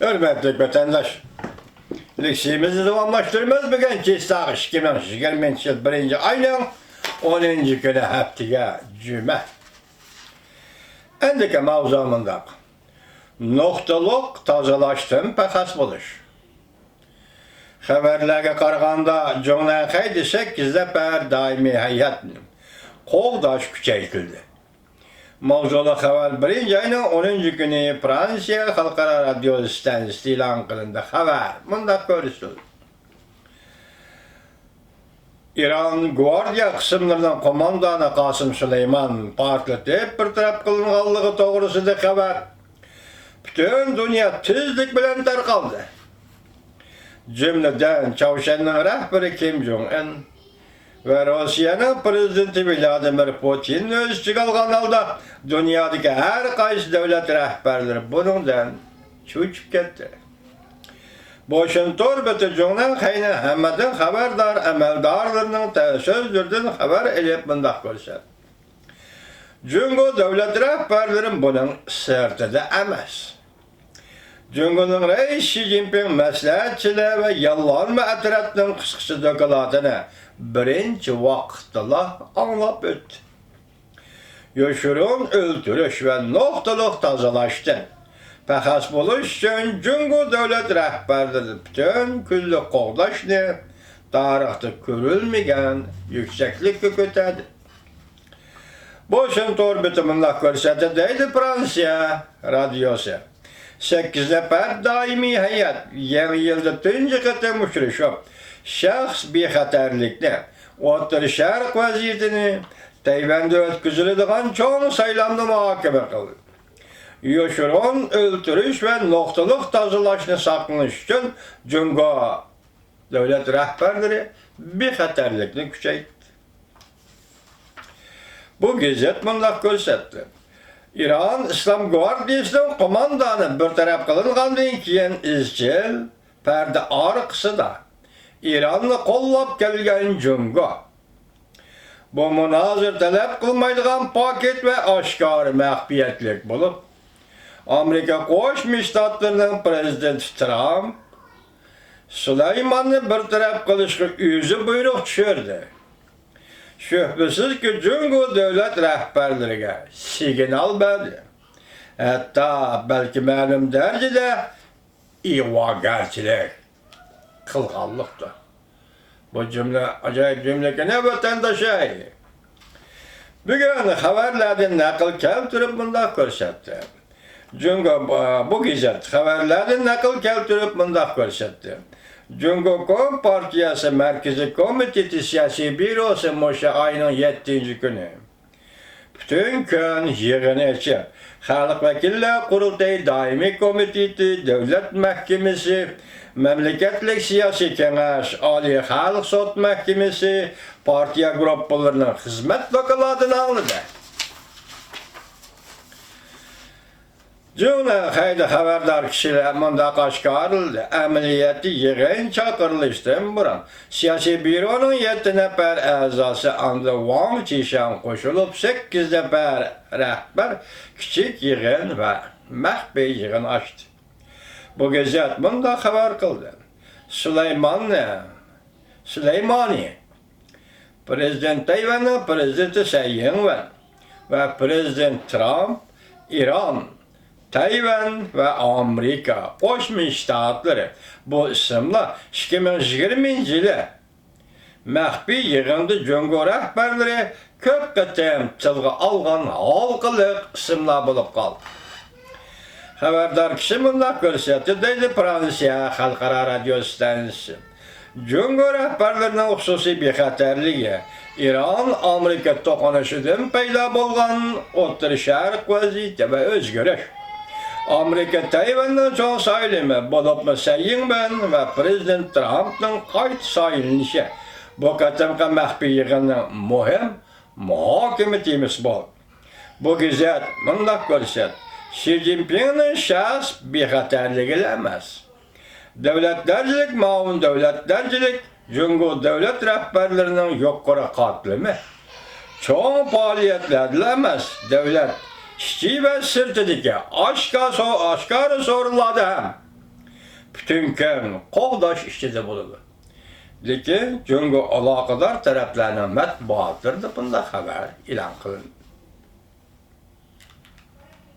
Hürmetli vatandaş, liksimizi devamlaştırmaz bugün Kistağ 2020 yıl 1. ayının 10. günü haftaya cüme. Endiki mavzumunda noktalık tazalaştım pəxəs buluş. Xəbərlərə qaraganda Cumhuriyet 8'de per daimi heyət qoldaş küçeytildi. Mavzulu xəbər 1. ayının 10. günü Fransiya Xalqara Radio Stansiyası ilan qılındı. Xəbər bunda görürsünüz. İran Guardiya qismlərinin komandanı Qasım Süleyman partlatıb bir tərəf qılınğanlığı doğrusunda xəbər. Bütün dünya tezlik bilen tarqaldı. Cümleden Çavuşan'ın rəhbəri Kim Jong-un ve Rusiyanın prezidenti Vladimir Putin öz çıqalğan halda dünyadaki her qaysı devlet rəhbərləri bunundan çöküp ketdi. Washington Betejon'un xeyni həmmədən xəbərdar əməldarlarının sözlərdən xəbər eləyib mındaq görsət. Cüngo devlet rəhbərlərin bunun sırtıda əməz. Cüngo'nun reis Xi Jinping məsləhətçiləri və yallanma ətrafının qısqısı dökülatını birinci vaxtla anlap ötdü. Yoşurun öldürüş ve noktalık tazalaştı. Pəxəs buluş üçün Cüngo devlet rəhbərləri bütün küllü qoğdaşını tarixdə görülməyən yüksəklik götürdü. Washington bitimində göstərdiydi Fransiya radiosu. 8 nəfər daimi heyət yeni yılda tüncü qıtı müşrişib, şəxs bexətərlikdə, Orta Şərq vəziyyətini Tayvan'da ötküzülüdüğün çoğun saylamda muhakeme qıldı. Yoşurun öldürüş ve noktalık tazalaşını saklanış için Cüngo devlet rəhbərləri bexətərlikini küçəydi. Bu gazet mındaq göstərdi. İran İslam Guardiyasının komandanı bir tərəf qılınğandan keyin izcil pərdə arqısı da İran'ı qollab gəlgən Cüngo. Bu münazir tələb qılmaydığan paket ve aşkar məxfiyyətlik bulub. Amerika Qoşmuş Ştatlarının prezidenti Trump Süleyman'ı bir tərəf qılışqı üzü buyruq düşürdü. Şübhəsiz ki, Cüngo devlet rəhbərlərinə signal verdi. Hətta bəlkə məlum dərəcədə ivagərçilik, qılğanlıqdır. Bu cümle acayip cümle ki ne vatandaşı. Bugün xəbərlərdən nəql keltirib bundaq göstərdi. Cüngo bu gazet xəbərlərdən nəql keltirib bundaq göstərdi. Cüngo Partiyası Mərkəzi Komiteti Siyasi Bürosu Moşa ayının 7. günü. Bütün gün yığını içib, Xalq Vəkillər Qurultayı Daimi Komiteti, Devlet Məhkəməsi, Məmləkətlik Siyasi Kəngəş, Ali Xalq Sot Məhkəməsi, partiya qruplarının xizmət vəkalatını aldı. Cümle xeyli xəbərdar kişilər mındaq aşkarıldı. Əməliyyatı yığın çağırılışdan buran. Siyasi büronun 7 nəfər əzası Andı Wang Qishan qoşulub 8 nəfər rəhbər kiçik yığın və məxfi yığın açdı. Bu gazet mındaq xəbər qıldı. Süleymani, Prezident Tayvan'ın Prezidenti Xi Jinping ve Prezident Trump, İran, Tayvan ve Amerika Qoşmuş Ştatları bu isimlə 2020 yılı məxfi yığında Cüngo rəhbərləri köp qıtım çılğı alğan halqılıq isimlə bulub qaldı. Xəbərdar kişi bundaq göstərdi deydi Fransiya Xalqara Radio Stansiyası. Cüngo rəhbərlərinin xüsusi bexətərliyi İran, Amerika toqunuşudan peyda bolğan Orta Şərq vəziyyəti və özgürlük. Amerika Tayvan'dan çox sayılımı bulub Xi Jinping ve Prezident Trump'ın qayıt sayılınışı bu qatımqı məxfi yığının mühim muhakimətimiz bol. Bu gazet mındaq görsət, Xi Jinping'in şəxs bexətərliyi eləməz. Devletlercilik, maun devletlercilik, Cüngo devlet rəhbərlərinin yuqarı qatılımı. Çoğun faaliyetlerle əməz devlet. İşçi ve sırtıdaki aşkarı soruladı hem. bütün kun qo'g'dash ishchida bo'ladi. Lekin Jungo aloqador taraflarning matbuotlarida bunday xabar e'lon qilindi.